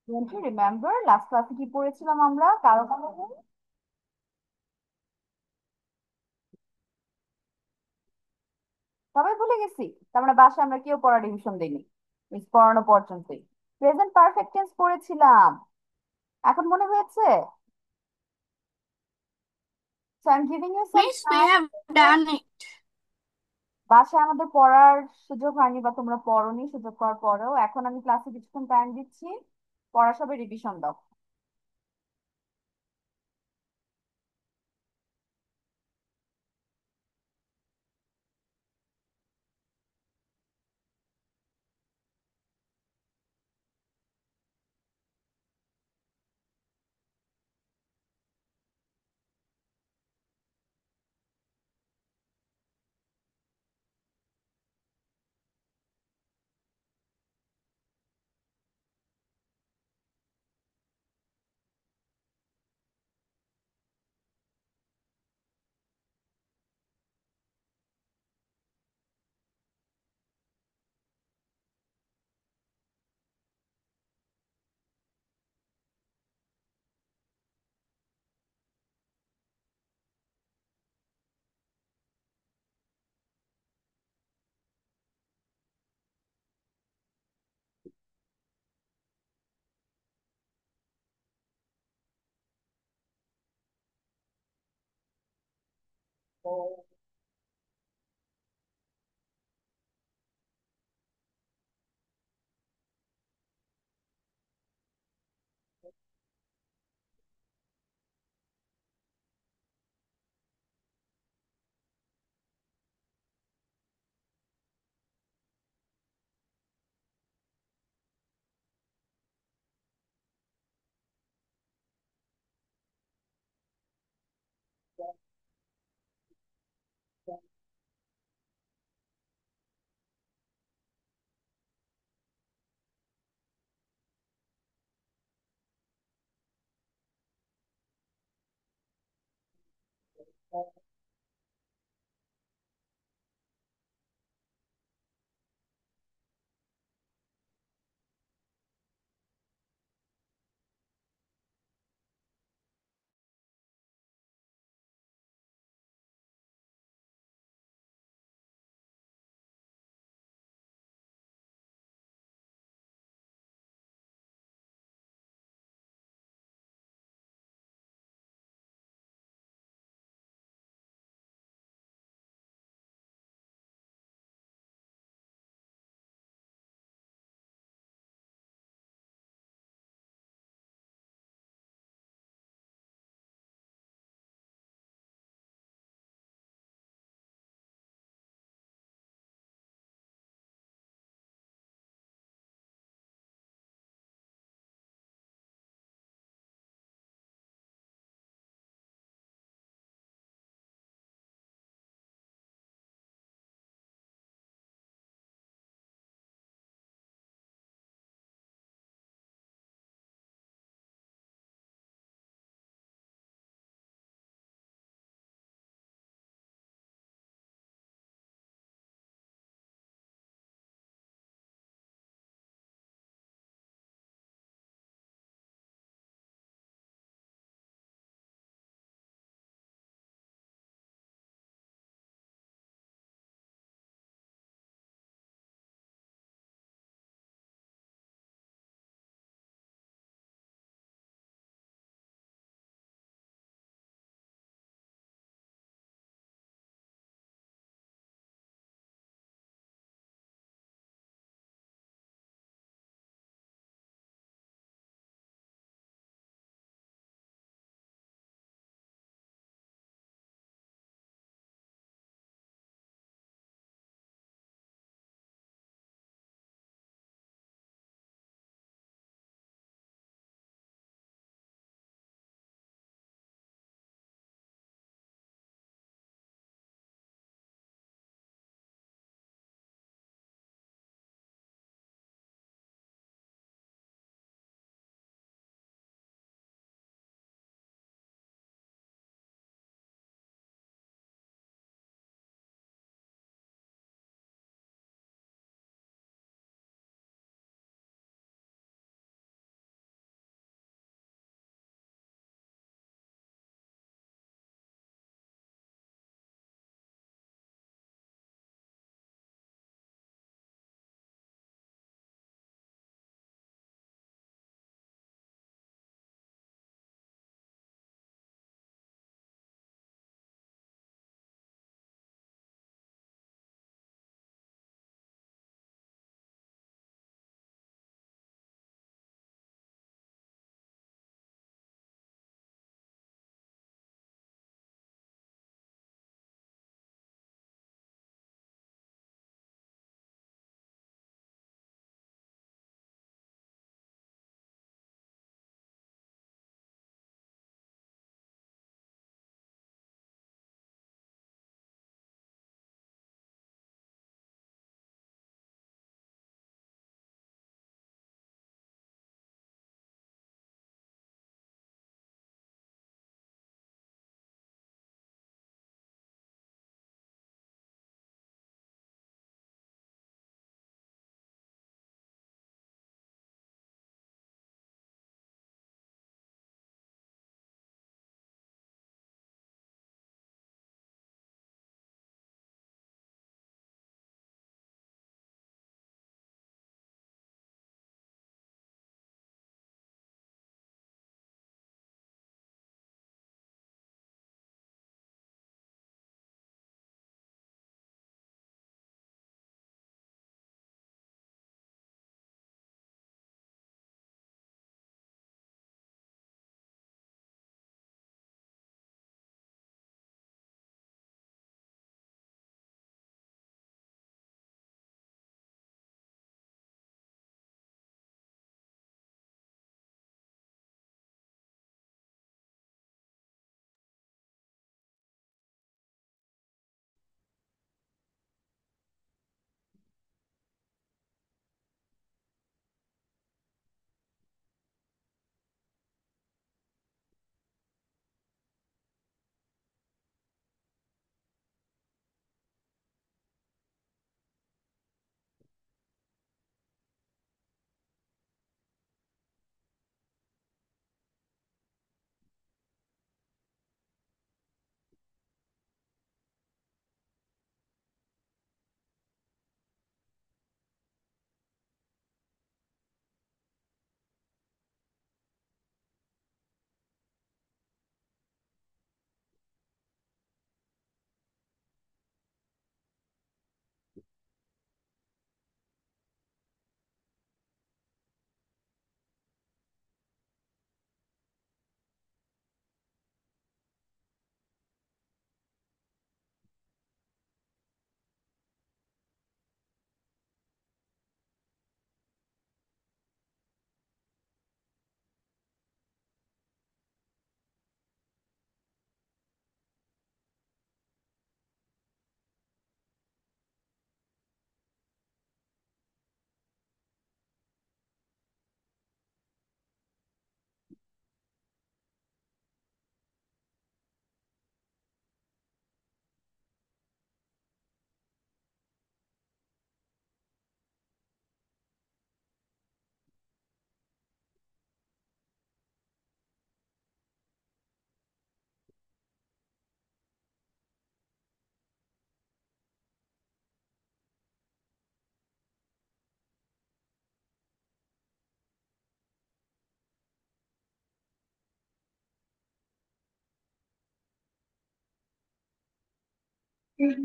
Don't you remember last ক্লাসে কি পড়েছিলাম আমরা? কারো মনে নেই? সবাই ভুলে গেছি? তার মানে বাসায় আমরা কেউ পড়া রিভিশন দিইনি মিস পড়ানো পর্যন্তই। প্রেজেন্ট পারফেক্ট টেন্স পড়েছিলাম, এখন মনে হয়েছে? So I am giving you some Miss, we time. have done it. বাসায় আমাদের পড়ার সুযোগ হয়নি বা তোমরা পড়োনি, সুযোগ পাওয়ার পরেও এখন আমি ক্লাসে কিছুক্ষণ টাইম দিচ্ছি, পড়া সবাই রিভিশন দাও।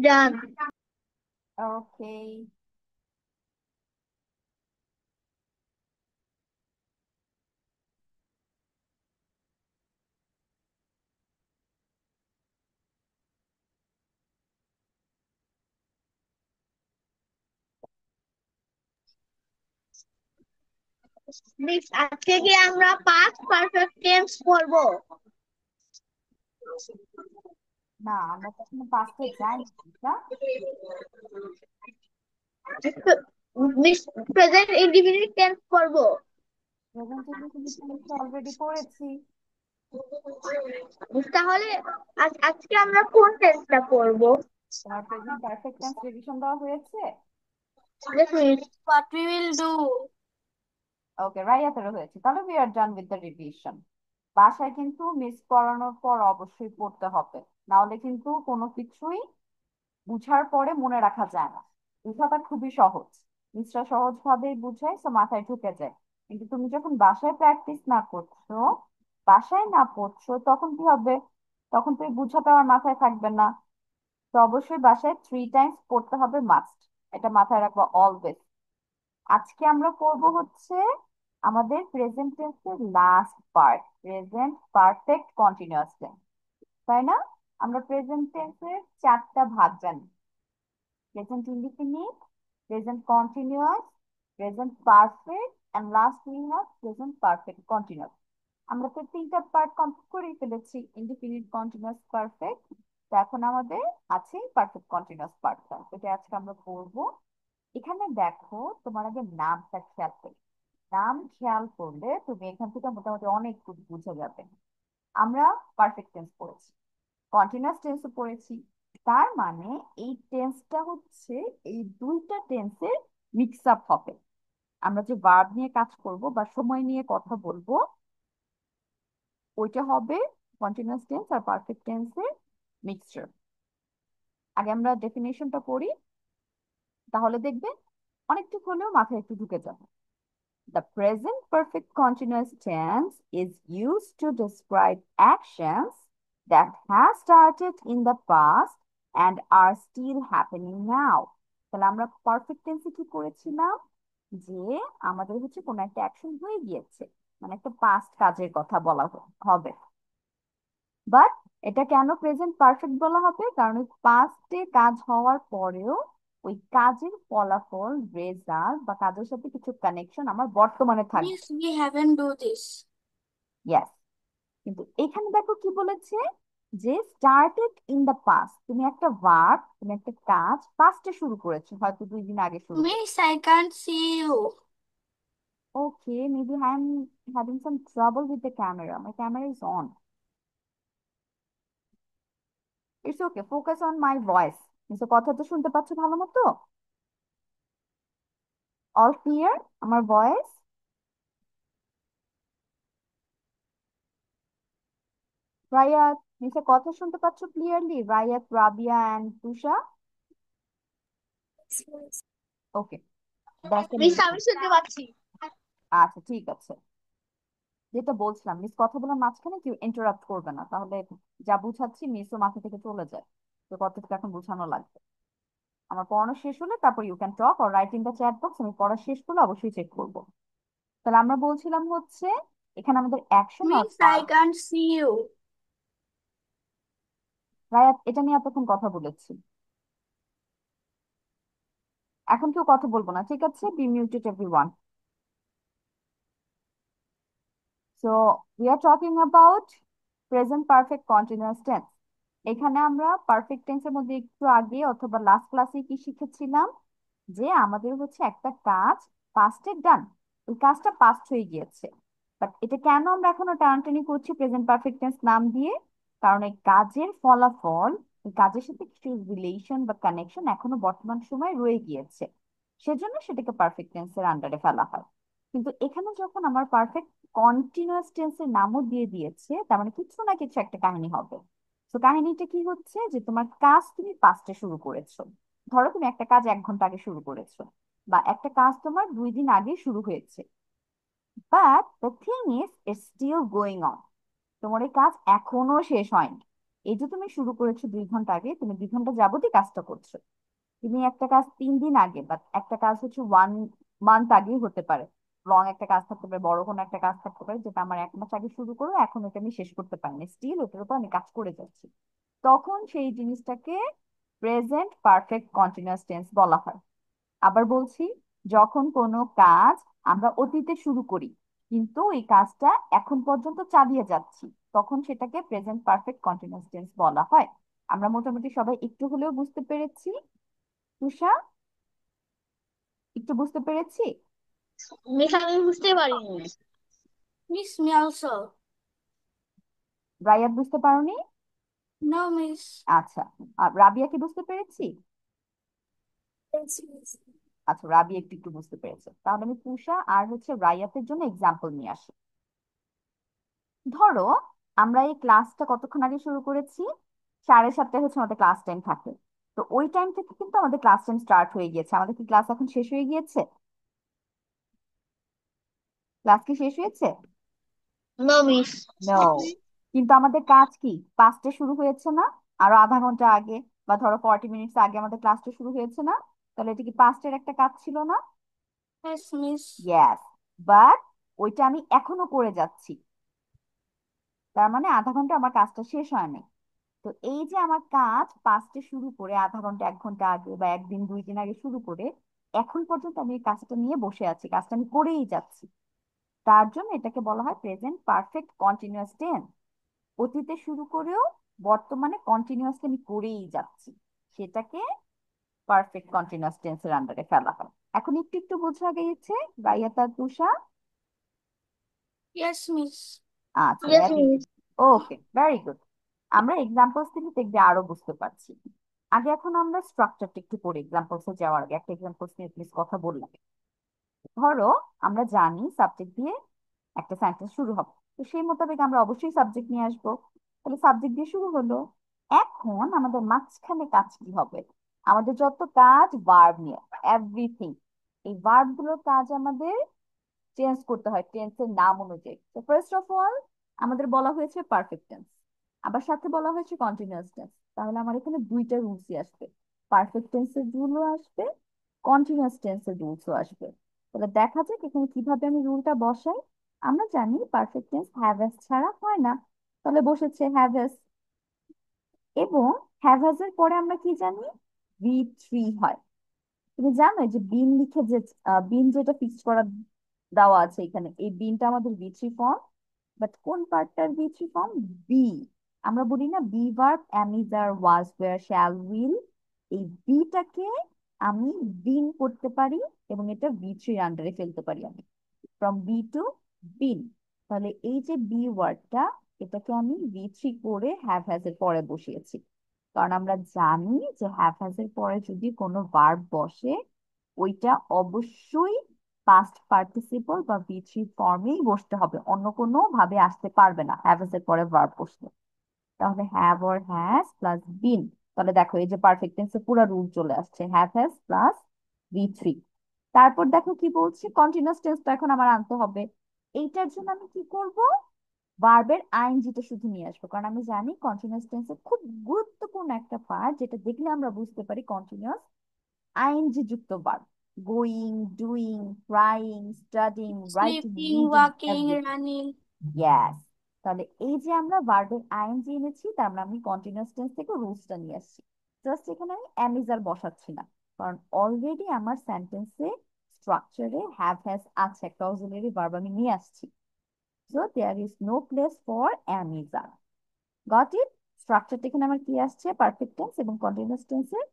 ডান। ওকে। মিস আজকে কি আমরা পাস্ট পারফেক্ট টেন্স পড়বো? না, আমরা তো এখনো পাঁচটা যাইনি, না। মিস প্রেজেন্ট ইনডিফিনিট টেন্স পড়বো? প্রেজেন্ট ইনডিফিনিট অলরেডি পড়েছি। তাহলে আজকে আমরা কোন টেন্সটা পড়বো? তোমার প্রেজেন্ট পারফেক্ট টেন্স রিভিশন দেওয়া হয়েছে? Yes, miss. What we will do? ওকে, রাইয়াতেরও হয়েছে, তাহলে we are done with the revision. বাসায় কিন্তু মিস করানোর পর অবশ্যই পড়তে হবে, না হলে কিন্তু কোনো কিছুই বুঝার পরে মনে রাখা যায় না। বোঝাটা খুবই সহজ, মিসরা সহজ ভাবেই বুঝায়, তো মাথায় ঢুকে যায়। কিন্তু তুমি যখন বাসায় প্র্যাকটিস না করছো, বাসায় না পড়ছো, তখন কি হবে? তখন তুমি বুঝাটা আমার মাথায় থাকবে না। তো অবশ্যই বাসায় 3 টাইমস পড়তে হবে, মাস্ট। এটা মাথায় রাখবো অলওয়েজ। আজকে আমরা করব হচ্ছে আমাদের প্রেজেন্ট টেন্সের last part, present perfect continuous tense, তাই না? আমরা প্রেজেন্ট টেন্সের 4টা ভাগ জানি: present indefinite, present continuous, present perfect, and last we have present perfect continuous. আমরা তো 3টা পার্ট কমপ্লিট করেই ফেলেছি, ইনডিফিনিট, কন্টিনিউয়াস, পারফেক্ট। তো এখন আমাদের আছে পারফেক্ট কন্টিনিউয়াস পার্টটা, এটা আজকে আমরা করবো। এখানে দেখো, তোমার আগে নামটা খেয়াল করি। নাম খেয়াল করলে তুমি এখান থেকে মোটামুটি অনেক বুঝে যাবে। আমরা পারফেক্ট টেন্স পড়েছি, কন্টিনিউয়াস টেন্সও পড়েছি। তার মানে এই টেন্সটা হচ্ছে এই দুইটা টেন্সের মিক্স আপ হবে। আমরা যে ভার্ব নিয়ে কাজ করব বা সময় নিয়ে কথা বলবো, ওইটা হবে কন্টিনিউয়াস টেন্স আর পারফেক্ট টেন্সের মিক্সচার। আগে আমরা ডেফিনেশনটা পড়ি, তাহলে দেখবে অনেকটুকু হলেও মাথায় একটু ঢুকে যাবে। The present perfect continuous tense is used to describe actions that have started in the past and are still happening now. তাহলে আমরা পারফেক্ট টেন্সে কি করেছিলাম, যে আমাদের হচ্ছে কোনো একটা অ্যাকশন হয়ে গিয়েছে, মানে একটা পাস্ট কাজের কথা বলা হবে। বাট এটা কেন প্রেজেন্ট পারফেক্ট বলা হবে? কারণ ওই পাস্টে কাজ হওয়ার পরেও ওই কাজের ফলাফল, রেজাল্ট বা কাজের সাথে কিছু কানেকশন আমার বর্তমানে থাকবে। Miss, we haven't do this. Yes. কিন্তু এখানে দেখো কি বলেছে, যে স্টার্টেড ইন দ্য পাস্ট। তুমি একটা ভার্ব, তুমি একটা কাজ পাস্টে শুরু করেছো, হয়তো 2 দিন আগে শুরু করেছো। Miss, I can't see you. Okay, maybe I am having some trouble with the camera, my camera is on. It's okay, focus on my voice. কিন্তু কথা তো শুনতে পাচ্ছ ভালো মতো? অল ক্লিয়ার আমার ভয়েস? রায়াত, নিচে কথা শুনতে পাচ্ছ ক্লিয়ারলি? Rayat, Rabia and Tusha? Okay, that's the miss main আমি থিং। শুনতে পাচ্ছি। আচ্ছা, ঠিক আছে। যেটা বলছিলাম, মিস কথা বলার মাঝখানে কেউ ইন্টারাপ্ট করবে না, তাহলে যা বুঝাচ্ছি মিসও মাথা থেকে চলে যায়। তো কতটুকু এখন বুঝানো লাগবে, আমার পড়ানো শেষ হলে তারপর you can talk or write in the chat box, আমি পড়া শেষ করলে অবশ্যই চেক করবো। তাহলে আমরা বলছিলাম হচ্ছে এখানে আমাদের অ্যাকশন আর miss I verb. can't see you. Rayat, এটা নিয়ে এতক্ষণ কথা বলেছি, এখন কেউ কথা বলবো না, ঠিক আছে? Be muted everyone. So we are talking about present perfect continuous tense. এখানে আমরা পারফেক্ট টেন্সের মধ্যে একটু আগে অথবা লাস্ট ক্লাসে কি শিখেছিলাম, যে আমাদের হচ্ছে একটা কাজ পাস্টে ডান, ওই কাজটা পাস্ট হয়ে গিয়েছে। বাট এটা কেন আমরা এখনো টানাটানি করছি প্রেজেন্ট পারফেক্ট টেন্স নাম দিয়ে? কারণ এই কাজের ফলাফল, এই কাজের সাথে কিছু রিলেশন বা কানেকশন এখনো বর্তমান সময়ে রয়ে গিয়েছে, সেজন্য সেটাকে পারফেক্ট টেন্সের আন্ডারে ফেলা হয়। কিন্তু এখানে যখন আমার পারফেক্ট কন্টিনিউয়াস টেন্সের নামও দিয়ে দিয়েছে, তার মানে কিছু না কিছু একটা কাহিনী হবে। তো কাহিনীটা কি হচ্ছে, যে তোমার কাজ তুমি পাস্টে শুরু করেছো। ধরো তুমি একটা কাজ 1 ঘন্টা আগে শুরু করেছো, বা একটা কাজ তোমার 2 দিন আগে শুরু হয়েছে, but the thing is it's still going on. তোমার এই কাজ এখনো শেষ হয়নি। এই যে তুমি শুরু করেছো 2 ঘন্টা আগে, তুমি 2 ঘন্টা যাবতই কাজটা করছো। তুমি একটা কাজ 3 দিন আগে বা একটা কাজ হচ্ছে 1 মান্থ আগেই হতে পারে, লং একটা কাজ থাকতে পারে, বড় কোনো একটা কাজ থাকতে পারে, যেটা আমার 1 মাস আগে শুরু করো, এখন ওটা আমি শেষ করতে পারিনি, স্টিল ওটার উপর আমি কাজ করে যাচ্ছি। তখন সেই জিনিসটাকে প্রেজেন্ট পারফেক্ট কন্টিনিউয়াস টেন্স বলা হয়। আবার বলছি, যখন কোনো কাজ আমরা অতীতে শুরু করি কিন্তু এই কাজটা এখন পর্যন্ত চালিয়ে যাচ্ছি, তখন সেটাকে প্রেজেন্ট পারফেক্ট কন্টিনিউয়াস টেন্স বলা হয়। আমরা মোটামুটি সবাই একটু হলেও বুঝতে পেরেছি? তুষা, একটু বুঝতে পেরেছি? মিস আমি বুঝতে পারিনি। Miss, me also. রায়াত, বুঝতে পারোনি? No, Miss. আচ্ছা, আর রাবিয়া কি বুঝতে পেরেছি? Yes, Miss. আচ্ছা, রাবিয়া একটু একটু বুঝতে পেরেছে, তাহলে আমি তুষা আর হচ্ছে রায়াতের জন্য এক্সাম্পল নিয়ে আসি। ধরো আমরা এই ক্লাসটা কতক্ষণ আগে শুরু করেছি? 7:30 হচ্ছে আমাদের ক্লাস টাইম থাকে। তো ওই টাইম থেকে কিন্তু আমাদের ক্লাস টাইম স্টার্ট হয়ে গিয়েছে, আমাদের কি ক্লাস এখন শেষ হয়ে গিয়েছে? ক্লাস কি শেষ হয়েছে? No miss. নো। কিন্তু আমাদের কাজ কি 5টে শুরু হয়েছে না? আরো আধা ঘন্টা আগে বা ধরো 40 মিনিটস আগে আমাদের ক্লাসটা শুরু হয়েছে না? তাহলে এটা কি 5টের একটা কাজ ছিল না? Yes, Miss. ইয়েস। বাট ওইটা আমি এখনো করে যাচ্ছি, তার মানে আধা ঘন্টা আমার কাজটা শেষ হয়নি। তো এই যে আমার কাজ 5টে শুরু করে আধা ঘন্টা 1 ঘন্টা আগে বা একদিন 2 দিন আগে শুরু করে এখন পর্যন্ত আমি এই কাজটা নিয়ে বসে আছি, কাজটা আমি করেই যাচ্ছি, তার জন্য এটাকে বলা হয় প্রেজেন্ট পারফেক্ট কন্টিনিউয়াস টেন্স। অতীতে শুরু করেও বর্তমানে কন্টিনিউয়াসলি আমি করেই যাচ্ছি, সেটাকে পারফেক্ট কন্টিনিউয়াস টেন্সের আন্ডারে ফেলা হয়। এখন একটু একটু বোঝা গিয়েছে রাইয়াত আর তুষার? Yes, Miss. আচ্ছা, ইয়েস ভেরি মিস। গুড। ওকে, ভেরি গুড। আমরা এক্সাম্পলস থেকে দেখবে আরো বুঝতে পারছি। আগে এখন আমরা স্ট্রাকচারটা একটু পড়ি, এক্সাম্পলসে যাওয়ার আগে একটা এক্সাম্পলস নিয়ে প্লিজ কথা বললাম। ধরো আমরা জানি সাবজেক্ট দিয়ে একটা সেন্টেন্স শুরু হবে, তো সেই মোতাবেক আমরা অবশ্যই সাবজেক্ট নিয়ে আসবো। তাহলে সাবজেক্ট দিয়ে শুরু হলো। এখন আমাদের মাঝখানে কাজ কি হবে? আমাদের যত কাজ ভার্ব নিয়ে, এভরিথিং, এই ভার্ব গুলোর কাজ আমাদের চেঞ্জ করতে হয় টেন্সের নাম অনুযায়ী। তো ফার্স্ট অফ অল আমাদের বলা হয়েছে পারফেক্ট টেন্স, আবার সাথে বলা হয়েছে কন্টিনিউয়াস টেন্স, তাহলে আমার এখানে দুইটা রুলসই আসবে, পারফেক্ট টেন্সের রুলও আসবে, কন্টিনিউয়াস টেন্সের রুলসও আসবে। তাহলে দেখা যাক এখানে কিভাবে আমি রুলটা বসাই। আমরা জানি পারফেক্ট টেন্স হ্যাভ হ্যাজ ছাড়া হয় না, তাহলে বসেছে হ্যাভ হ্যাজ। এবং হ্যাভ হ্যাজ এর পরে আমরা কি জানি? ভি থ্রি হয়। তুমি জানো এই যে বিন লিখে যে বিন যেটা ফিক্স করা দেওয়া আছে এখানে, এই বিনটা আমাদের বি থ্রি ফর্ম। বাট কোন পার্টটার বি থ্রি ফর্ম? বি। আমরা বলি না be verb am is are was were shall will, এই বিটাকে আমি বিন করতে পারি এবং এটা বি থ্রির আন্ডারে ফেলতে পারি আমি, ফ্রম বি টু বিন। তাহলে এই যে বি ওয়ার্ডটা, এটাকে আমি বি থ্রি করে হ্যাভ হ্যাজ এর পরে বসিয়েছি, কারণ আমরা জানি যে হ্যাভ হ্যাজ এর পরে যদি কোনো ভার্ব বসে ওইটা অবশ্যই পাস্ট পার্টিসিপল বা বি থ্রি ফর্মেই বসতে হবে, অন্য কোনো ভাবে আসতে পারবে না হ্যাভ হ্যাজ এর পরে ভার্ব বসলে। তাহলে হ্যাভ অর হ্যাজ প্লাস বিন, তাহলে দেখো এই যে পারফেক্ট টেন্সে পুরো রুল চলে আসছে, have has plus be three. তারপর দেখো কি বলছে, কন্টিনিউয়াস টেন্সটা এখন আমার আনতে হবে। এইটার জন্য আমি কি করব? ভার্বের আইএনজিটা শুধু নিয়ে আসবো, কারণ আমি জানি কন্টিনিউয়াস টেন্সের খুব গুরুত্বপূর্ণ একটা পার্ট যেটা দেখলে আমরা বুঝতে পারি কন্টিনিউয়াস, আইএনজি যুক্ত verb. Going, doing, crying, studying, writing, Sleeping, reading, walking, everything. running. Yes. তাহলে এই যে আমরা ভার্বের আইএনজি এনেছি, তার মানে আমি কন্টিনিউয়াস টেন্স থেকে রুলসটা নিয়ে আসছি। জাস্ট এখানে আমি অ্যামিজার বসাচ্ছি না, কারণ অলরেডি আমার সেন্টেন্সে স্ট্রাকচারে হ্যাভ হ্যাজ আছে, একটা অক্সিলারি ভার্ব আমি নিয়ে আসছি। So there is no place for am is are. Got it? স্ট্রাকচারটা এখানে আমার কি আসছে? পারফেক্ট টেন্স এবং কন্টিনিউয়াস টেন্সের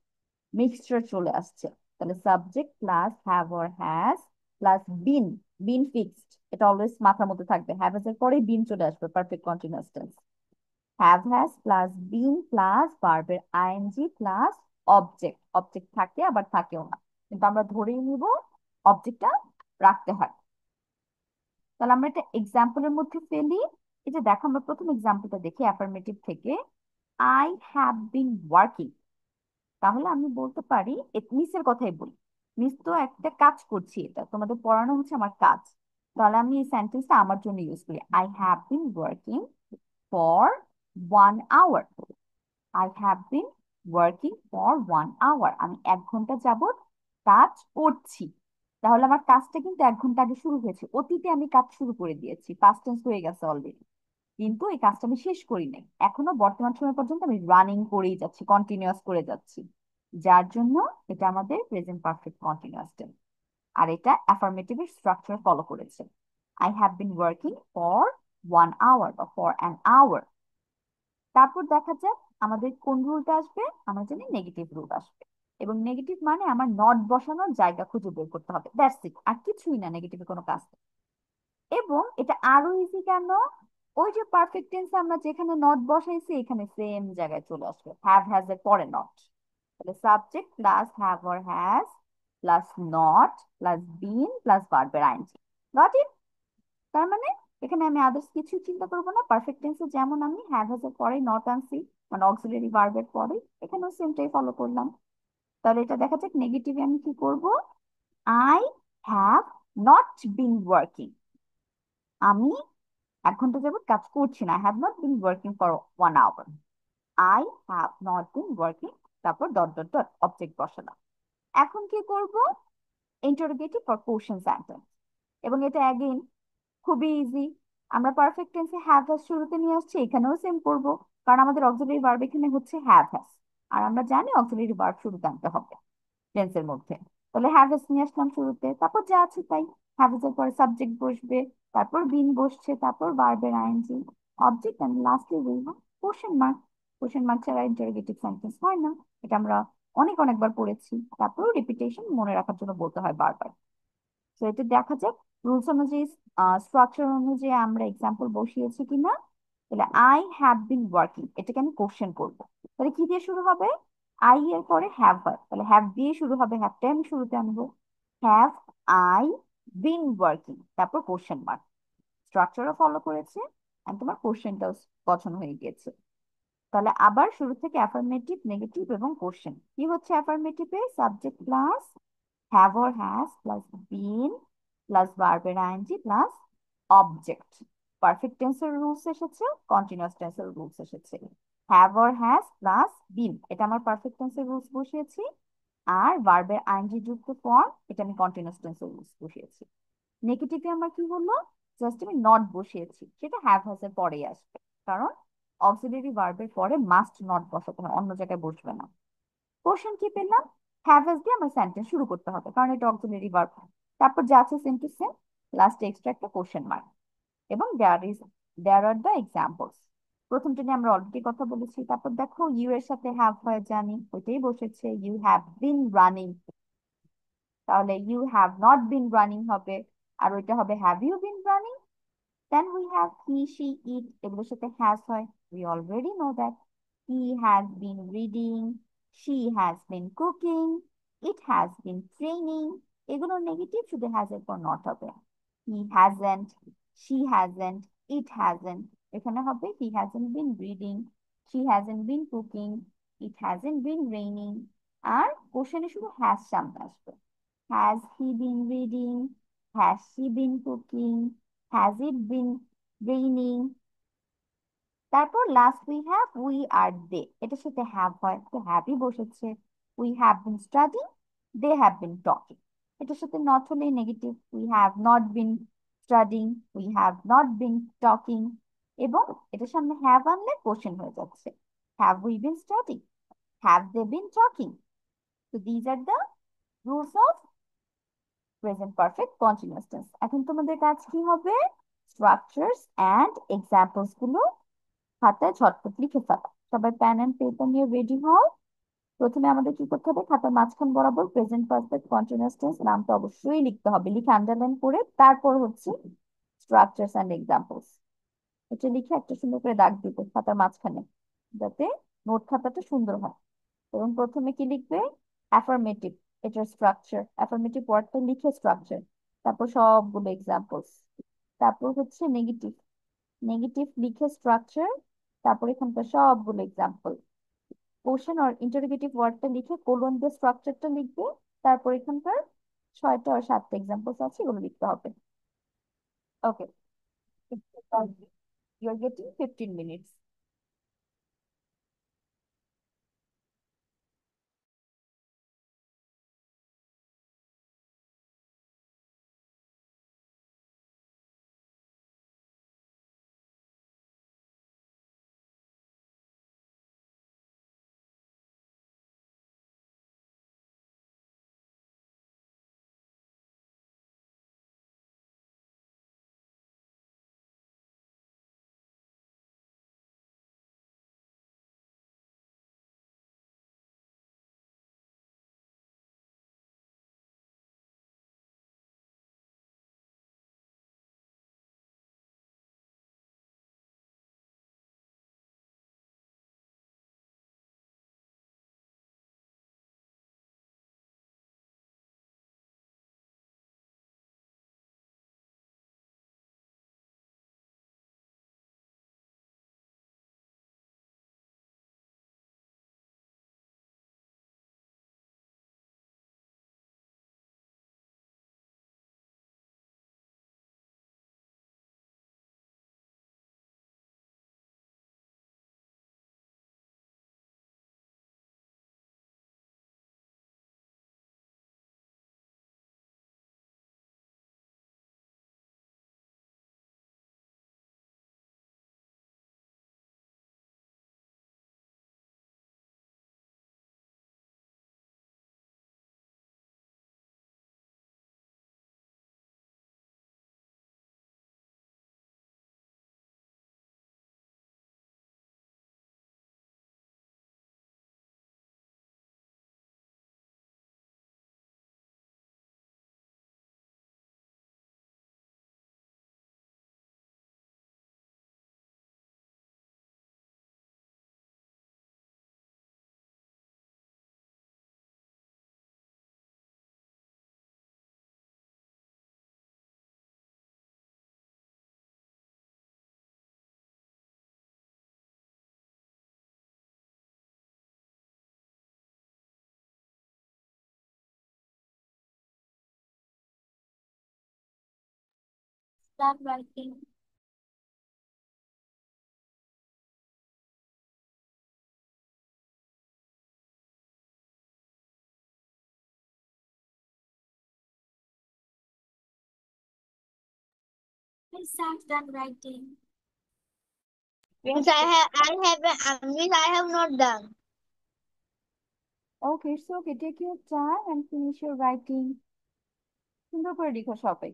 মিক্সচার চলে আসছে। তাহলে subject plus have or has plus been, been fixed, এটা অলওয়েজ মাথার মধ্যে থাকবে, হ্যাভ হ্যাজ এর পরেই বিন চলে আসবে perfect continuous tense. Have has plus been plus ভার্বের আইএনজি প্লাস অবজেক্ট, অবজেক্ট থাকে আবার থাকেও না, কিন্তু আমরা ধরেই নিব অবজেক্টটা রাখতে হয়। তাহলে আমরা এটা এক্সাম্পলের মধ্যে ফেলি। এই যে দেখো আমরা প্রথম এক্সাম্পলটা দেখি অ্যাফার্মেটিভ থেকে, আই হ্যাভ বিন ওয়ার্কিং। তাহলে আমি বলতে পারি মিসের কথাই বলি, মিস তো একটা কাজ করছি, এটা তোমাদের পড়ানো হচ্ছে আমার কাজ, তাহলে আমি এই সেন্টেন্সটা আমার জন্য ইউজ করি, I have been working for 1 hour. I have been working for 1 hour. আমি 1 ঘন্টা যাবত কাজ করছি। তাহলে আমার কাজটা কিন্তু 1 ঘন্টা আগে শুরু হয়েছে, অতীতে আমি কাজ শুরু করে দিয়েছি, পাস্ট টেন্স হয়ে গেছে অলরেডি, কিন্তু এই কাজটা আমি শেষ করি নাই এখনো। বর্তমান সময় পর্যন্ত আমি রানিং করেই যাচ্ছি, কন্টিনিউয়াস করে যাচ্ছি, যার জন্য এটা আমাদের প্রেজেন্ট পারফেক্ট কন্টিনিউয়াস টেন্স। আর এটা অ্যাফার্মেটিভের স্ট্রাকচার ফলো করেছে। I have been working for 1 hour বা ফর অ্যান আওয়ার। তারপর দেখা যাক আমাদের কোন রুলটা আসবে। আমরা জানি নেগেটিভ রুল আসবে, এবং নেগেটিভ মানে আমার নট বসানোর জায়গা খুঁজে বের করতে হবে, দ্যাটস ইট, আর কিছুই না নেগেটিভে কোনো কাজ নেই। এবং এটা আরো ইজি কেন, ওই যে পারফেক্ট টেন্স আমরা যেখানে নট বসাইছি এখানে সেম জায়গায় চলে আসবে, হ্যাভ হ্যাজ এর পরে নট। তাহলে subject plus have or has plus not plus been plus ভার্বের আইএনজি। Got it? তার মানে এখানে আমি আদার্স কিছু চিন্তা করবো না। পারফেক্ট টেন্সে যেমন আমি হ্যাভ হ্যাজ এর পরে নট আনছি, মানে অক্সিলারি ভার্বের পরে, এখানেও সেমটাই ফলো করলাম। তাহলে এটা দেখা যাক নেগেটিভে আমি কি করব। I have not been working, আমি 1 ঘন্টা যাবত কাজ করছি না। Have not been working for 1 hour। I have not been working, তারপর ডট ডট ডট অবজেক্ট বসালাম। এখন কি করব, ইন্টারোগেটিভ ফর কোশ্চেন সেন্টেন্স। এবং এটা অ্যাগেইন খুবই ইজি। আমরা পারফেক্ট টেন্সে হ্যাভ হ্যাজ শুরুতে নিয়ে আসছি, এখানেও সেম করব, কারণ আমাদের অক্সিলারি ভার্ব এখানে হচ্ছে হ্যাভ হ্যাজ, আর আমরা জানি অক্সিলারি ভার্ব শুরুতে আনতে হবে টেন্সের মধ্যে। তাহলে হ্যাভ হ্যাজ নিয়ে আসলাম শুরুতে, তারপর যা আছে তাই। হ্যাভ হ্যাজ এর পরে সাবজেক্ট বসবে, তারপর বিন বসছে, তারপর ভার্বের ING, object, and lastly will have question mark. Question mark ছাড়া ইন্টারোগেটিভ সেন্টেন্স হয় না, এটা আমরা অনেকবার পড়েছি। তারপর রিপিটেশন মনে রাখার জন্য বলতে হয় বারবার। তো এটা দেখা যাক রুলস অনুযায়ী, স্ট্রাকচার অনুযায়ী আমরা এক্সাম্পল বসিয়েছি কিনা। তাহলে আই হ্যাভ বিন ওয়ার্কিং, এটাকে আমি কোশ্চেন করবো। তাহলে কি দিয়ে শুরু হবে, আই এর পরে হ্যাভ হয়, তাহলে হ্যাভ দিয়ে শুরু হবে, হ্যাভটা আমি শুরুতে আনবো। হ্যাভ আই বিন ওয়ার্কিং, তারপর কোশ্চেন মার্ক। স্ট্রাকচারও ফলো করেছে, আর তোমার কোশ্চেনটাও পছন্দ হয়ে গিয়েছে। তাহলে আবার শুরু থেকে অ্যাফার্মেটিভ, নেগেটিভ এবং কোশ্চেন। কি হচ্ছে অ্যাফার্মেটিভে, subject plus have or has plus been plus ভার্বের আইএনজি প্লাস অবজেক্ট। পারফেক্ট টেন্সের রুলস এসেছে, কন্টিনিউয়াস টেন্সের রুলস এসেছে। Have or has plus been, এটা আমার পারফেক্ট টেন্সের রুলস বসিয়েছি। আর ভার্বের আইএনজি যুক্ত ফর্ম, এটা আমি কন্টিনিউয়াস টেন্সের রুলস বসিয়েছি। নেগেটিভে আমার কি হলো, জাস্ট আমি নট বসিয়েছি, সেটা হ্যাভ হ্যাজ এর পরেই আসবে, কারণ অক্সিলারি ভার্বের পরে মাস্ট নট বসাতে হয়, অন্য জায়গায় বসবে না। কোশ্চেন কি পেলাম, হ্যাভ হ্যাজ দিয়ে আমার সেন্টেন্স শুরু করতে হবে, কারণ এটা অক্সিলারি ভার্ব। তারপর যা আছে সেম টু সেম, লাস্টে এক্সট্রা একটা কোশ্চেন মার্ক। এবং দেয়ার আর দ্য এক্সাম্পলস। প্রথমটা নিয়ে আমরা অলরেডি কথা বলেছি। তারপর দেখো ইউ এর সাথে হ্যাভ হয় জানি, ওইটাই বসেছে, ইউ হ্যাভ বিন রানিং, তাহলে you have not been running হবে, আর ওইটা হবে have you been running. Then we have he, she, it, এগুলোর সাথে has হয়। We already know that. He has been reading, she has been cooking, it has been training. এগুলোর negative শুধু has এর পর not হবে। He hasn't, she hasn't, it hasn't। এখানে হবে he hasn't been reading, she hasn't been cooking, it hasn't been raining। আর কোশ্চেনে শুধু has সামনে আসবে। Has he been reading? Has she been cooking? Has it been raining? তারপর last we have we are they, এটার সাথে have হয়, তো হ্যাভই বসেছে। We have been studying, they have been talking. এটার সাথে নট হলেই negative, we have not been studying, we have not been talking. এবং এটার সামনে হ্যাভ আনলে কোশ্চেন হয়ে যাচ্ছে, have we been studying, have they been talking. তো these are the rules of present perfect continuous tense. এখন তোমাদের কাজ কি হবে, স্ট্রাকচারস এন্ড এক্সাম্পলস গুলো খাতায় ঝটপট লিখে ফেলা। সবাই পেন এন্ড পেপার নিয়ে রেডি হও। প্রথমে আমাদের কি করতে হবে, খাতার মাঝখান বরাবর প্রেজেন্ট পারফেক্ট কন্টিনিউয়াস টেন্স নামটা অবশ্যই লিখতে হবে, লিখে আন্ডারলাইন করে তারপর হচ্ছে স্ট্রাকচারস এন্ড এক্সাম্পলস, এটা লিখে একটা সুন্দর করে দাগ দিতে খাতার মাঝখানে, যাতে নোট খাতাটা সুন্দর হয়। এবং প্রথমে কি লিখবে, অ্যাফার্মেটিভ, এটার স্ট্রাকচার, অ্যাফার্মেটিভ ওয়ার্ডটা লিখে স্ট্রাকচার, তারপর সবগুলো এক্সাম্পলস। তারপর হচ্ছে নেগেটিভ, নেগেটিভ লিখে স্ট্রাকচার, তারপর এখানকার সবগুলো এক্সাম্পল। কোশ্চেন আর ইন্টারোগেটিভ ওয়ার্ডটা লিখে কোলন দিয়ে স্ট্রাকচারটা লিখবে, তারপর এখানকার 6টা আর 7টা এক্সাম্পলস আছে, এগুলো লিখতে হবে। Okay, you are getting 15 minutes। Start writing. Miss, I've done writing. Means I have not done. Okay, it's okay. Take your time and finish your writing. সুন্দর করে লিখো সবাই।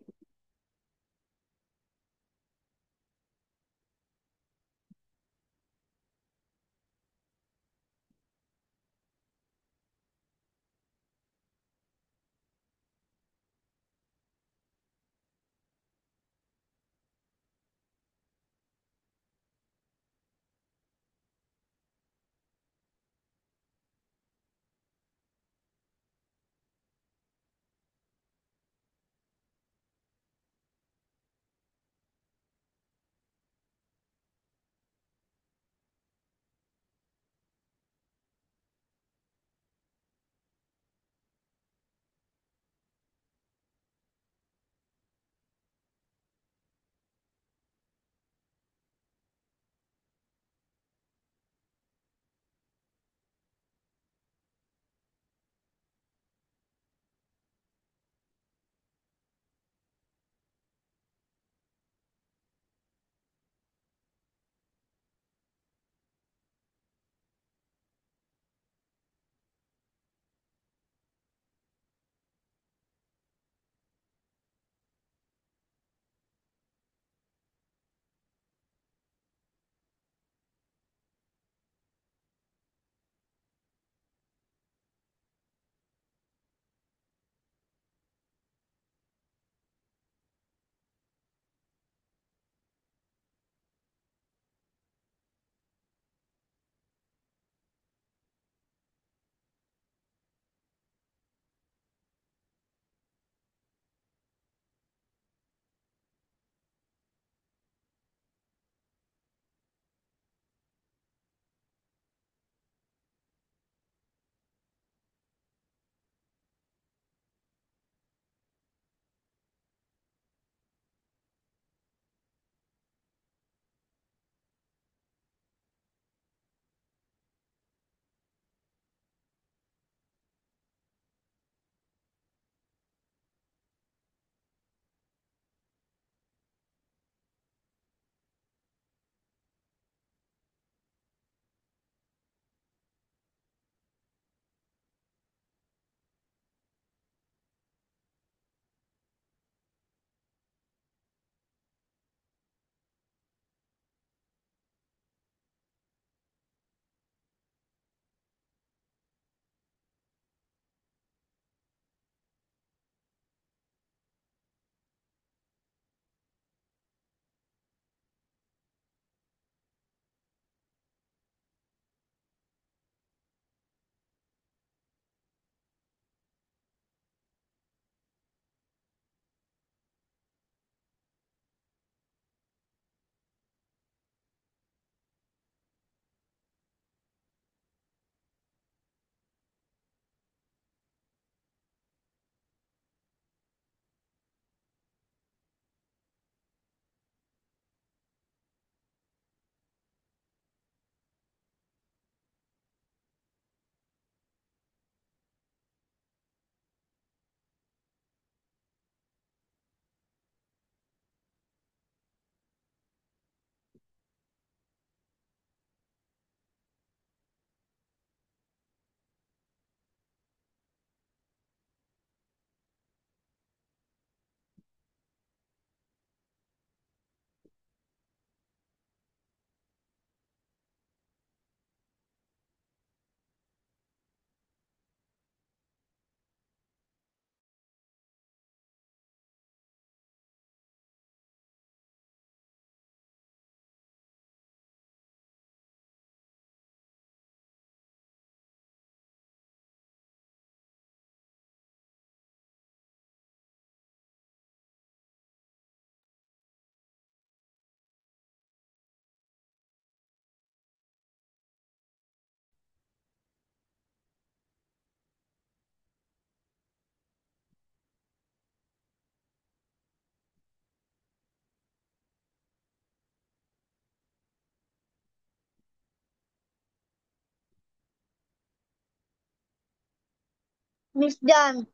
Miss done.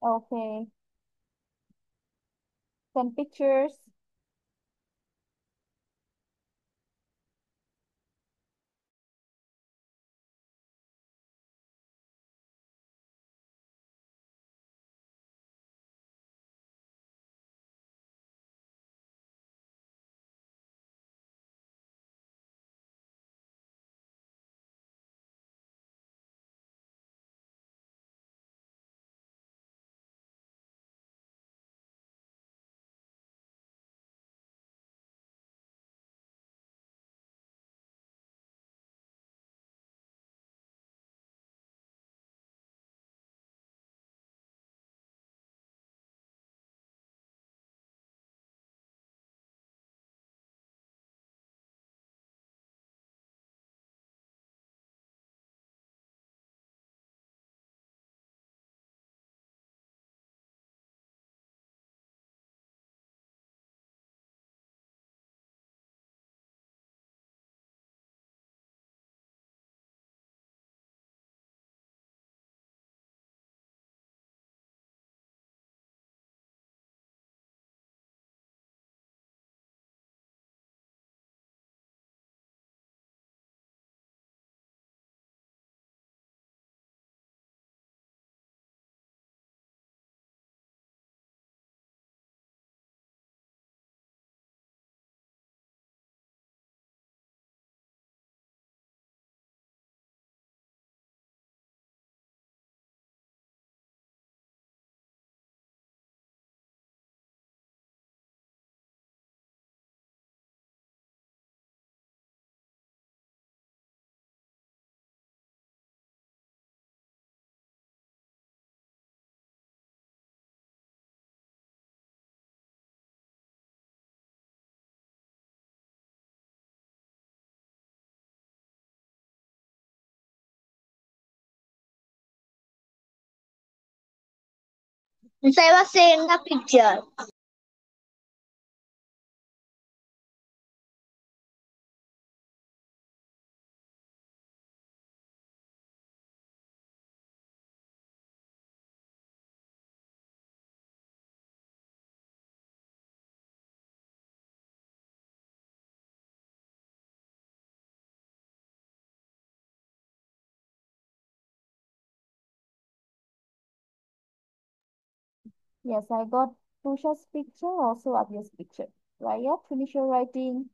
Okay. Send pictures. Miss, I was saying the picture. Yes, I got Tusha's picture, also Abhi's picture. Raya, finish your writing.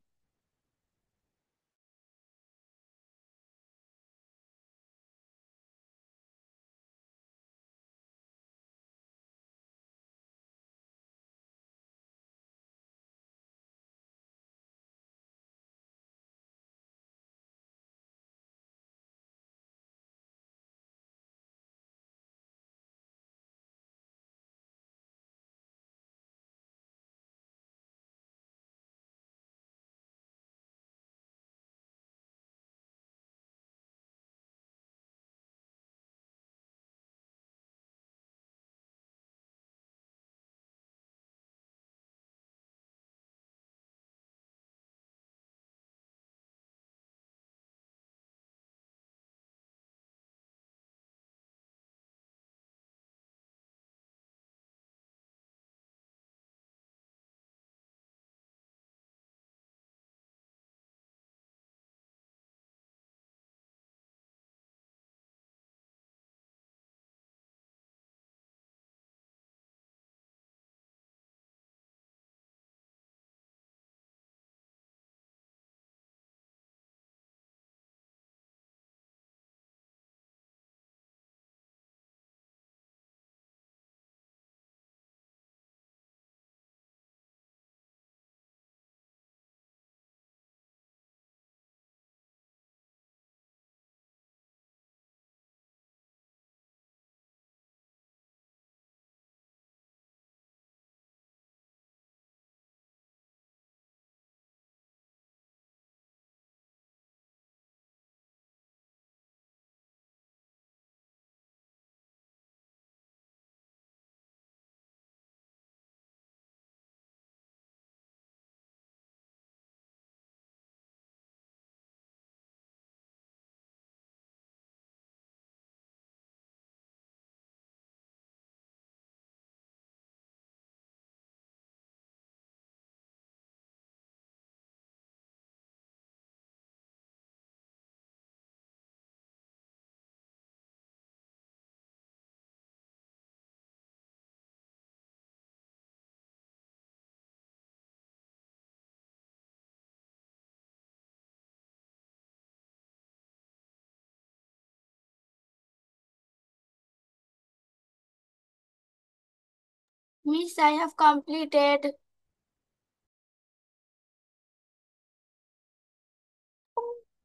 Miss, I have completed.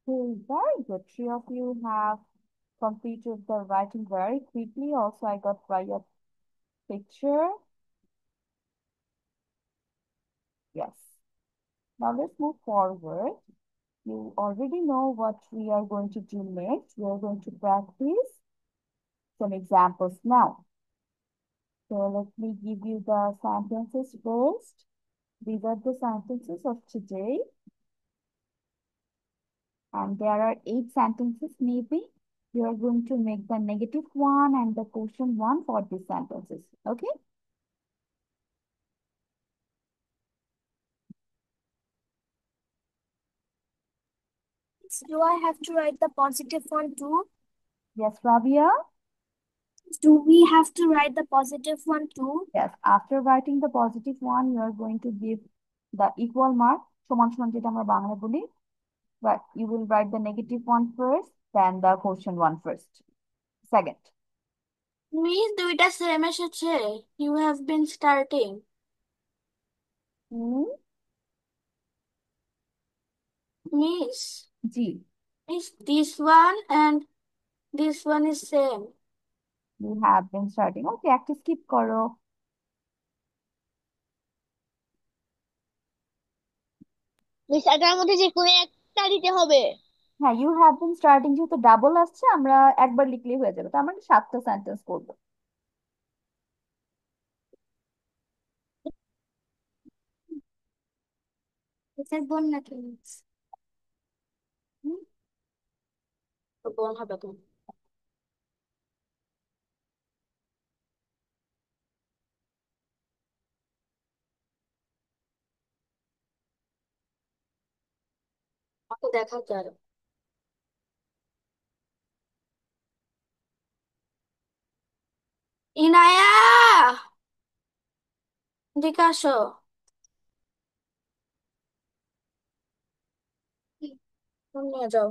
Okay, very good. Three of you have completed the writing very quickly. Also, I got Raya's picture. Yes. Now let's move forward. You already know what we are going to do next. We are going to practice some examples now. So let me give you the sentences first. These are the sentences of today. And there are 8 sentences maybe. You are going to make the negative one and the question one for these sentences. Okay? Do I have to write the positive one too? Yes, Rabia? Do we have to write the positive one too? Yes. After writing the positive one, you are going to give the equal mark. সমান সমান যেটা আমরা বাংলা বলি. But you will write the negative one first, then the question one first. Second. Miss, দুইটা same এসেছে. You have been starting. Hmm? Miss, G. Miss, this one and this one is same. You have been starting. Okay, একটা skip করো. Miss এটার মধ্যে যে কোনো একটা দিতে হবে। হ্যাঁ, you have been starting যেহেতু ডাবল আসছে আমরা একবার লিখলেই হয়ে যাবে। তো আমরা 7টা সেন্টেন্স করবো। এটার বোন নাকি মিস? হুম? তো বোন হবে তো। আমাকে দেখা যায়। ইনায়া, এদিকে আসো। ফোন নিয়ে যাও।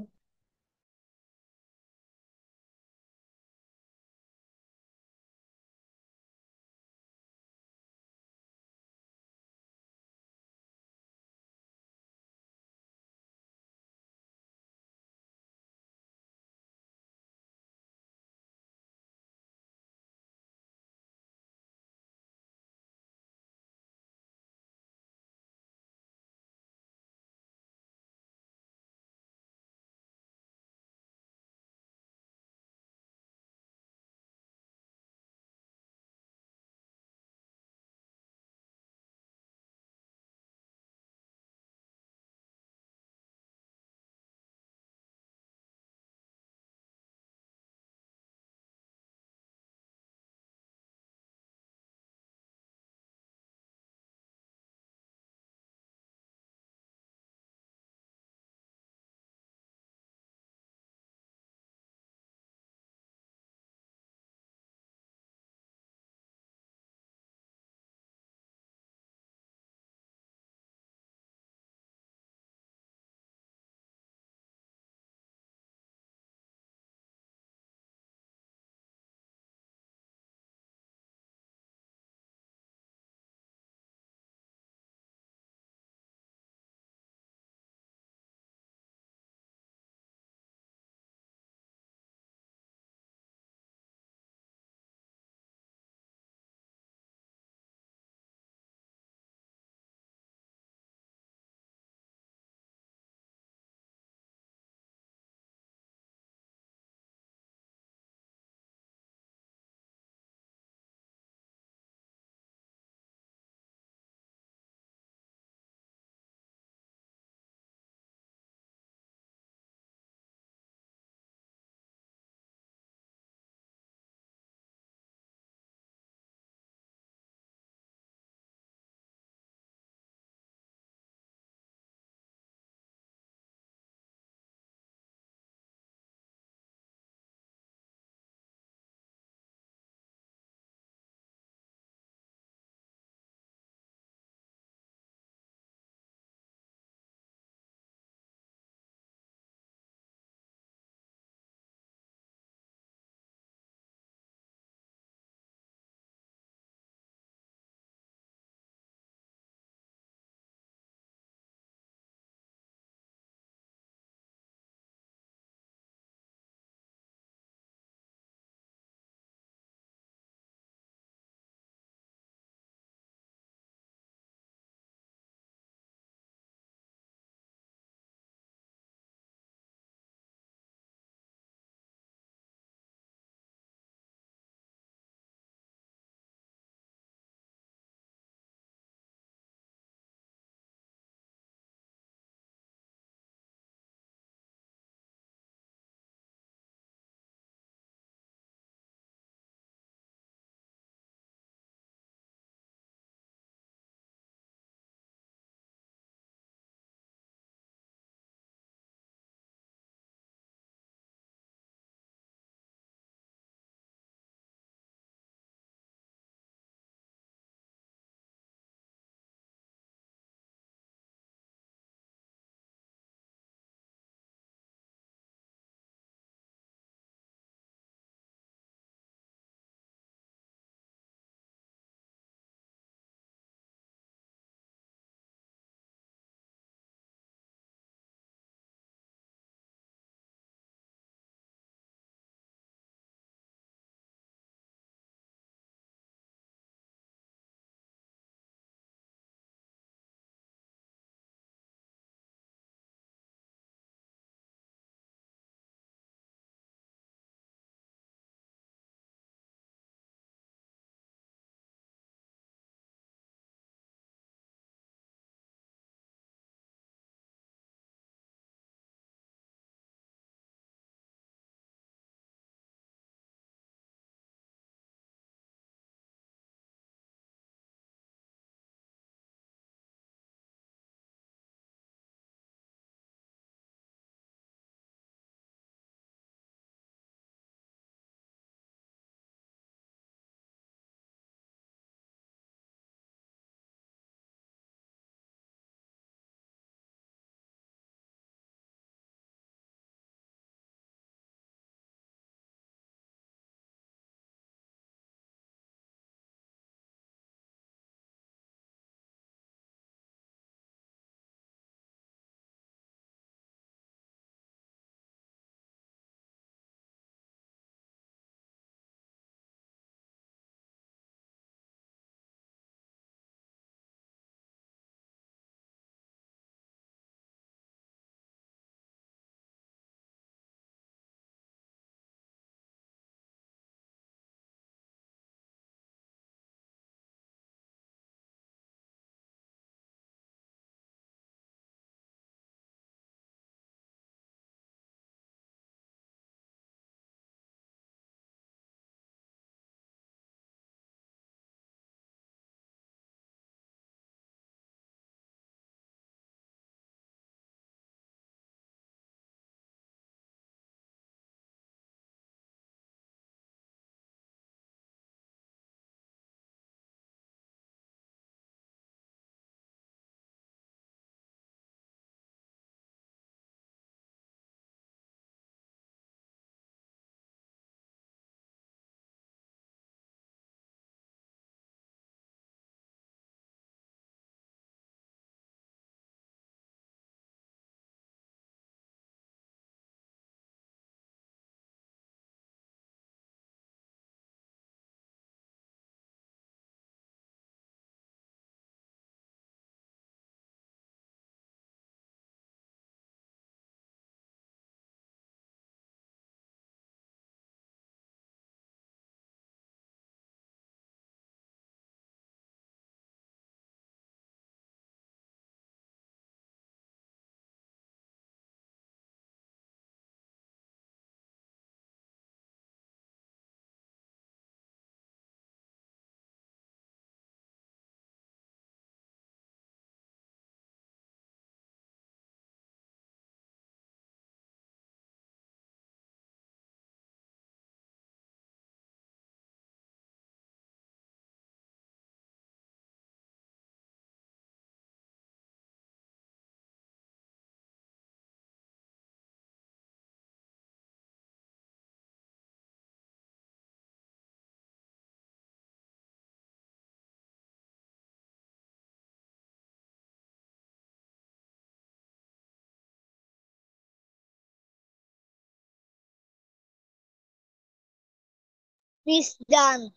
Miss done.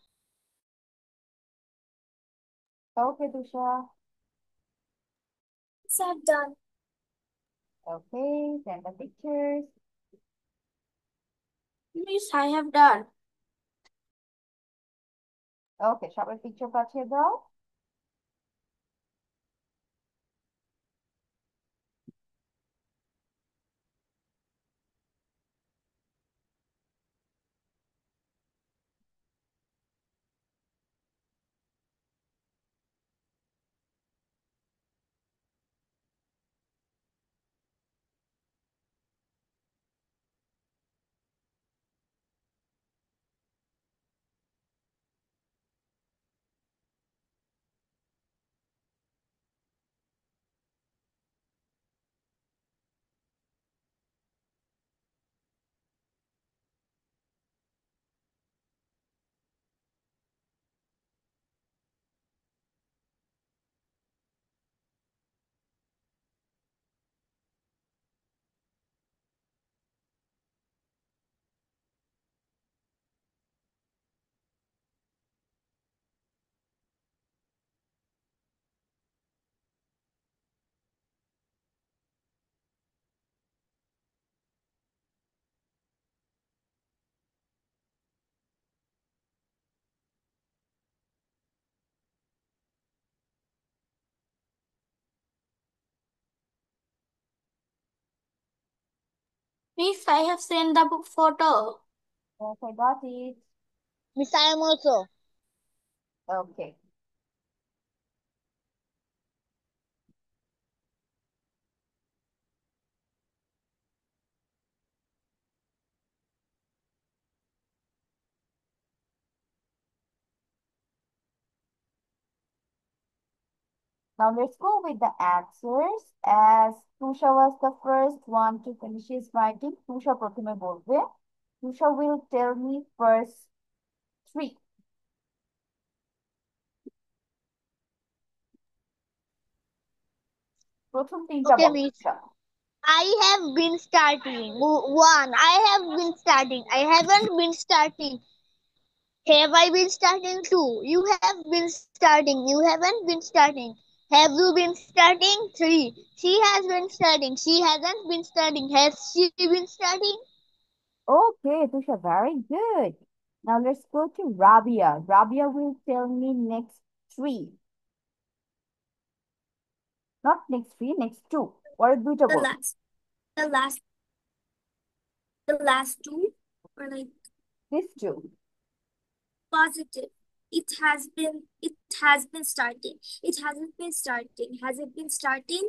Okay, Tusha. Yes, I've done. Okay, send the pictures. Miss, I have done. Okay, সবার পিকচার পাঠিয়ে দাও। Miss, I have sent the book photo. Yes, I got it. Miss, I am also. Okay. Now let's go with the answers. As Tusha was the first one to finish his writing, Tusha প্রথমে বলবে। Tusha will tell me first three. প্রথম তিনটা Okay, বলো Miss. Tusha। I have been starting. One. I have been starting. I haven't been starting. Have I been starting? Two. You have been starting. You haven't been starting. Have you been starting? Three. She has been starting. She hasn't been starting. Has she been starting? Okay, Tusha, very good. Now let's go to Rabia. Rabia will tell me next three. Not next three, next two. পরের দুইটা The বলবে। last, the last, the last two are like These two. positive. It has been starting. It hasn't been starting. Has it been starting?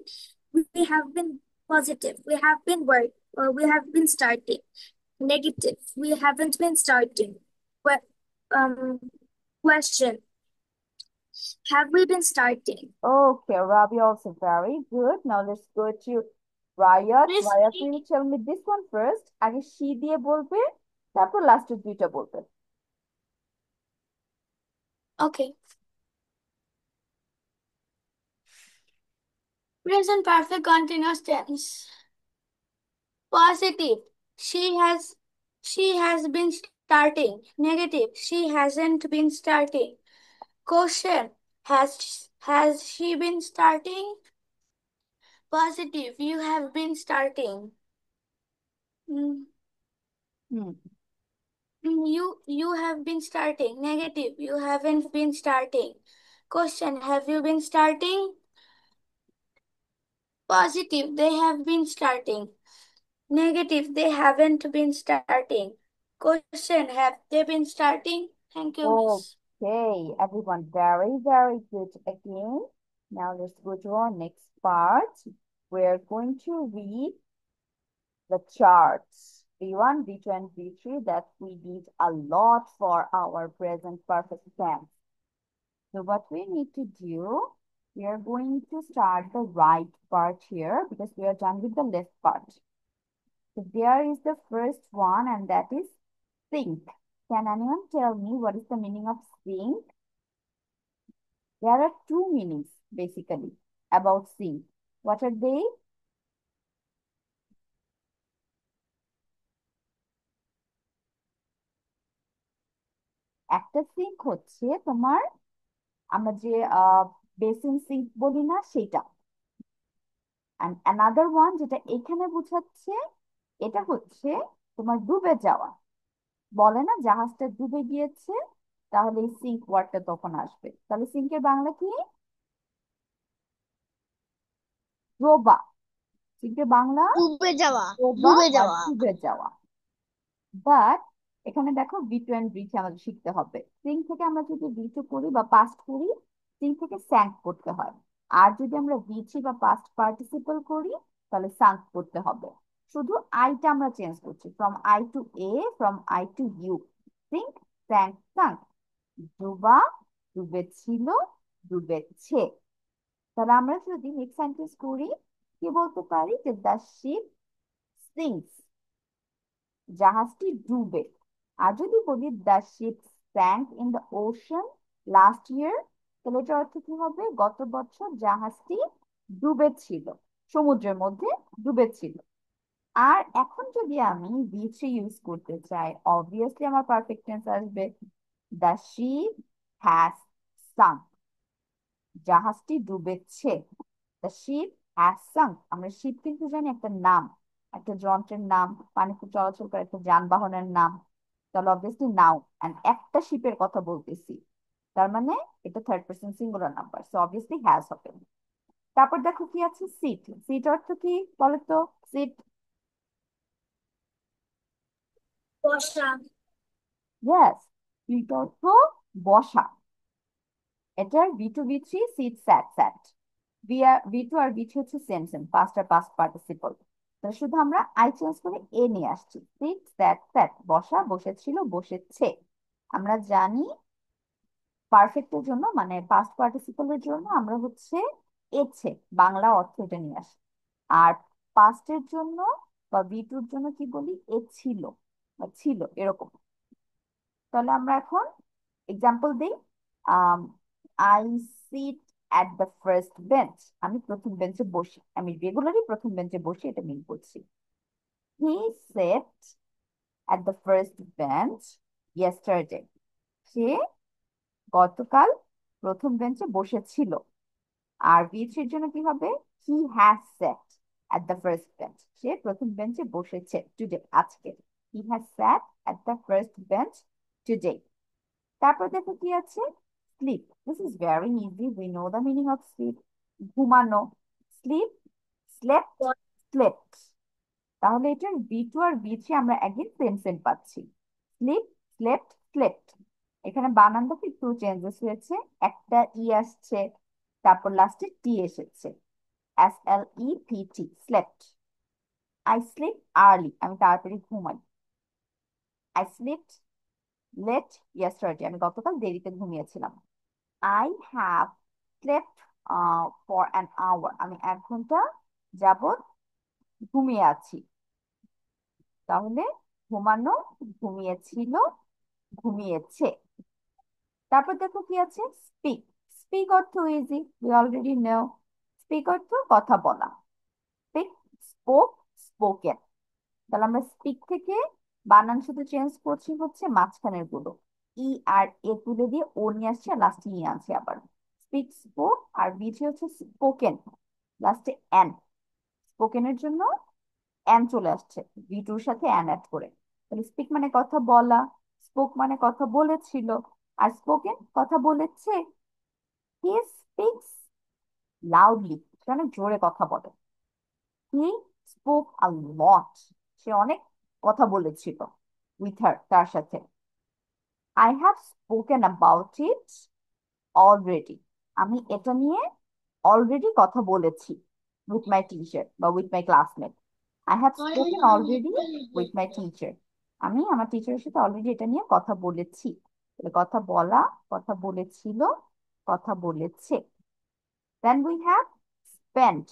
We have been positive. We have been work or we have been starting. Negative. We haven't been starting. What question. Have we been starting? Okay, Rabia also very good. Now let's go to Rayat. Miss, Rayat will tell me this one first. আগে she দিয়ে বলবে, তারপর লাস্টের দুইটা বলবে। okay. Present perfect continuous tense. Positive. She has she has been starting. Negative. She hasn't been starting. Question. Has she been starting? Positive. You have been starting. Mm, hmm. you have been starting. Negative. You haven't been starting. Question. Have you been starting? Positive. They have been starting. Negative, they haven't been starting. Question, have they been starting? Thank you, Miss. Okay, everyone, very, very good again. Now let's go to our next part. We're going to read the charts. V1, V2, and V3 that we did a lot for our present perfect tense. So what we need to do, we are going to start the right part here because we are done with the left part. So there is the first one, and that is sink. Can anyone tell me what is the meaning of sink? There are two meanings basically about sink. What are they? একটা sync হচ্ছে তোমার, আমরা যে basin sync বলি না সেটা। And another one যেটা এখানে বোঝাচ্ছে, এটা হচ্ছে তোমার ডুবে যাওয়া। বলে না জাহাজটা ডুবে গিয়েছে, তাহলে এই সিঙ্ক ওয়ার্ডটা তখন আসবে। তাহলে সিঙ্কের বাংলা কি? ডোবা। সিঙ্কের বাংলা ডুবে যাওয়া। ডোবা ডুবে বা যাওয়া। ডুবে যাওয়া। বাট এখানে দেখো V two and V three আমাদের শিখতে হবে। সিঙ্ক থেকে আমরা যদি ভি টু করি বা পাস্ট করি, সিঙ্ক থেকে স্যাঙ্ক করতে হয়। আর যদি আমরা ভি থ্রি বা পাস্ট পার্টিসিপল করি, তাহলে সাঙ্ক করতে হবে। শুধু আইটা আমরা চেঞ্জ করছি, from I to A, from I to U. Sink, sank, sunk. ডুবা, ডুবেছিল, ডুবেছে। তাহলে আমরা যদি নেক্সট সেন্টেন্স করি, কি বলতে পারি? যে দ্য শিপ সিঙ্কস, জাহাজটি ডুবে। আর যদি বলি the ship sank in the ocean last year, তাহলে এটার অর্থ কি হবে? গত বছর জাহাজটি ডুবেছিল, সমুদ্রের মধ্যে ডুবেছিল। আর এখন যদি আমি বি থ্রি ইউজ করতে চাই, অবভিয়াসলি আমার পারফেক্ট টেন্স আসবে দ্য শিপ হ্যাজ সাঙ্ক, জাহাজটি ডুবেছে। দ্য শিপ হ্যাজ সাঙ্ক, আমরা শিপ কিন্তু জানি একটা নাম, একটা যন্ত্রের নাম, পানিতে চলাচল করে একটা যানবাহনের নাম। তাহলে অবভিয়াসলি নাও, এন্ড একটা শিপের কথা বলতেছি, তার মানে এটা third person singular number, so obviously has হবে। তারপর দেখো কি আছে? সিট। সিট অর্থ কি বলো তো? সিট। বসা। ইয়েস, সিট অর্থ বসা। এটার V two V three, sit, sat, sat. V two আর ভি থ্রি হচ্ছে সেম সেম, পাস্ট আর পাস্ট পার্টিসিপল। তাহলে শুধু আমরা আই চেঞ্জ করে এ নিয়ে আসছি। সিট, স্যাট, স্যাট, বসা, বসেছিল, বসেছে। আমরা জানি পারফেক্টের জন্য, মানে পাস্ট পার্টিসিপলের জন্য আমরা হচ্ছে এছে, বাংলা অর্থ এটা নিয়ে আসি। আর পাস্টের জন্য বা ভি টুর জন্য কি বলি? এ ছিল বা ছিল, এরকম। তাহলে আমরা এখন এক্সাম্পল দিই। I sit at the first bench, আমি প্রথম বেঞ্চে বসি, আমি রেগুলারই প্রথম বেঞ্চে বসি, এটা মিন করছি। He set at the first bench yesterday, সে গতকাল প্রথম বেঞ্চে বসেছিল। আর বি থ্রির জন্য কি হবে? He has set at the first bench, সে প্রথম বেঞ্চে বসেছে টুডে, আজকে। He has sat at the first bench today. তারপর দেখো কি আছে? Sleep. This is very easy, we know the meaning of sleep. ঘুমানো। Sleep, slept, slept. তাহলে এটার বি টু আর বি থ্রি আমরা একদিন সেম সেম পাচ্ছি। Sleep, slept, slept. এখানে বানানটা একটু চেঞ্জেস হয়েছে, একটা ই আসছে, তারপর লাস্টে টি এসেছে। SLEPT, slept. I sleep early, আমি তাড়াতাড়ি ঘুমাই। আই স্লিপ লেট ইয়েস্টারডে, আমি গতকাল দেরিতে ঘুমিয়েছিলাম। I have slept for an hour, আমি 1 ঘন্টা যাবত ঘুমিয়ে আছি। তাহলে ঘুমানো, ঘুমিয়েছিল, ঘুমিয়েছে। তারপর দেখো কি আছে? স্পিক। স্পিক অর্থ easy, we already no. Speak অর্থ কথা বলা। Speak, spoke, spoken. তাহলে আমরা স্পিক থেকে বানান শুধু চেঞ্জ করছি হচ্ছে মাঝখানের গুলো, ই আর এ তুলে দিয়ে ও নিয়ে আসছে, আর লাস্টে ই আছে আবার। স্পিক, স্পোক, আর বিচে হচ্ছে স্পোকেন, লাস্টে এন। স্পোকেনের জন্য অ্যান চলে আসছে বি টুর সাথে অ্যান অ্যাড করে। তাহলে স্পিক মানে কথা বলা, স্পোক মানে কথা বলেছিল, আর স্পোকেন কথা বলেছে। হি স্পিক্স লাউডলি, সে অনেক জোরে কথা বলে। হি স্পোক আ লট, সে অনেক কথা বলেছিল উইথ হার, তার সাথে। I have spoken about it already, আমি এটা নিয়ে অলরেডি কথা বলেছি উইথ মাই টিচার বা with my classmate. I have spoken already with my teacher, আমি আমার টিচারের সাথে অলরেডি এটা নিয়ে কথা বলেছি। তাহলে কথা বলা, কথা বলেছিল, কথা বলেছে। Then we have spend.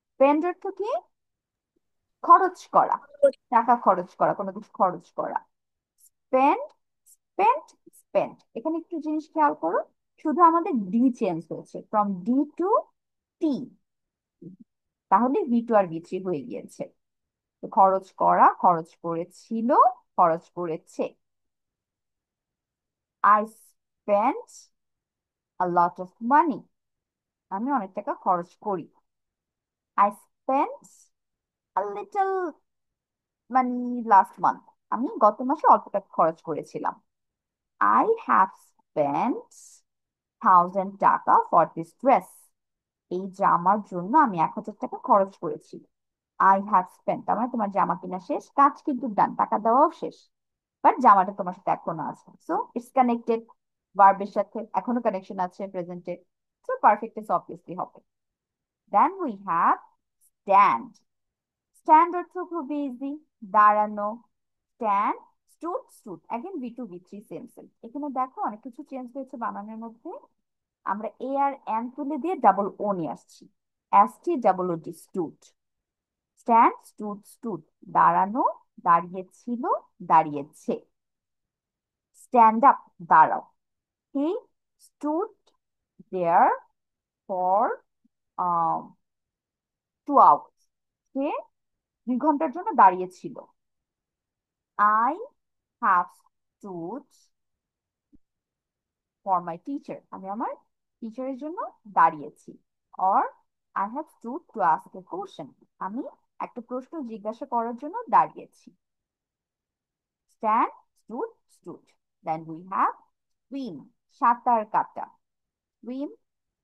Spend অর্থ কি? খরচ করা, টাকা খরচ করা, কোনো কিছু খরচ করা। Spend, spent, spent. এখানে একটু জিনিস খেয়াল করো, শুধু আমাদের ডি চেঞ্জ হয়েছে, ফ্রম ডি টু টি। তাহলে ভি টু আর ভি থ্রি হয়ে গিয়েছে। তো খরচ করা, খরচ করেছিল, খরচ করেছে। I spent a lot of money. আমি অনেক টাকা খরচ করি। I spent a little money last month. আমি গত মাসে অল্প টাকা খরচ করেছিলাম। I have spent 1,000 টাকা for this dress. এই জামার জন্য আমি 1,000 টাকা খরচ করেছি। I have spent, আমার তোমার জামা কিনা শেষ, কাজ কিন্তু ডান, টাকা দেওয়াও শেষ, বাট জামাটা তোমার সাথে এখনো আছে, সো ইটস কানেক্টেড, ভার্বের সাথে এখনো কানেকশন আছে প্রেজেন্টে, সো পারফেক্ট ইজ অবভিয়াসলি হবে। Then we have stand. Stand অর্থ খুবই ইজি, দাঁড়ানো। Stand, stood, stood, again V2 V3 same same. এখানে দেখো অনেক কিছু চেঞ্জ হয়েছে বানানের মধ্যে। আমরা এ আর এন তুলে দিয়ে ডাবল ও নিয়ে আসছি, ST double O D, stood. Stand, stood, stood, দাঁড়ানো, দাঁড়িয়েছিল, দাঁড়িয়েছে। স্ট্যান্ড আপ, দাঁড়াও। He stood there for 2 hours. সে 2 ঘন্টার জন্য দাঁড়িয়েছিল। I have stood for my teacher. আমি আমার টিচারের জন্য দাঁড়িয়েছি। Or I have stood to ask a question. আমি একটা প্রশ্ন জিজ্ঞাসা করার জন্য দাঁড়িয়েছি। Stand, stood, stood. Then we have swim, সাঁতার কাটা। Swim,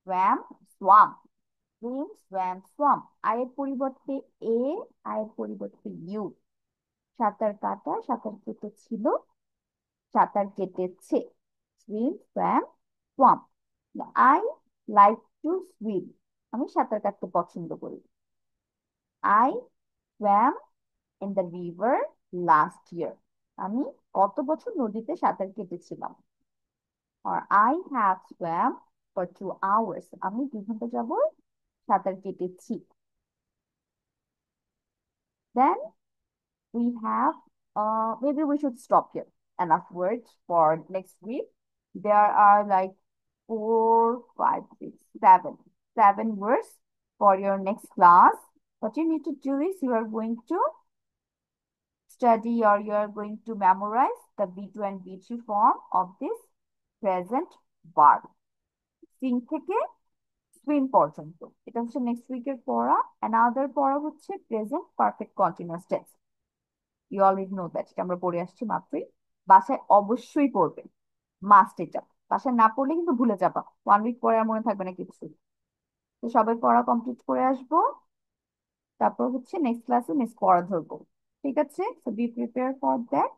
swam, swam. Swim, swam, swam. আয়ের পরিবর্তে এ, আয়ের পরিবর্তে ইউ। সাঁতার কাটা, সাঁতার কেটেছিল, সাঁতার কেটেছে। Swim, swam, swam. I like to swim. আমি সাঁতার কাটতে পছন্দ করি। I swam in the river last year. আমি গত বছর নদীতে সাঁতার কেটেছিলাম। Or I have swam for 2 hours. আমি 2 ঘন্টা যাবত সাঁতার কেটেছি। Then we have, maybe we should stop here. Enough words for next week. There are like 4, 5, 6, 7, 7 words for your next class. What you need to do is you are going to study, or you are going to memorize the B2 and B3 form of this present verb. Sing থেকে swim পর্যন্ত, এটা হচ্ছে next উইকের পড়া। Another পড়া হচ্ছে present perfect continuous tense. You already know that, এটা আমরা পড়ে আসছি মাত্রই। বাসায় অবশ্যই পড়বে, মাস্ট এটা। বাসায় না পড়লে কিন্তু ভুলে যাবা, 1 উইক পরে আর মনে থাকবে না কিছু। তো সবাই পড়া কমপ্লিট করে আসবো, তারপর হচ্ছে নেক্সট ক্লাসে নেক্সট পড়া ধরবো। ঠিক আছে, so be prepare for that.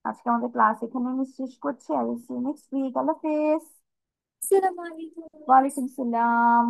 আজকে আমাদের ক্লাস এখানে আমি শেষ করছি। I will see you next week. আল্লাহ হাফেজ। Assalamu alaikum. ওয়ালাইকুম সালাম।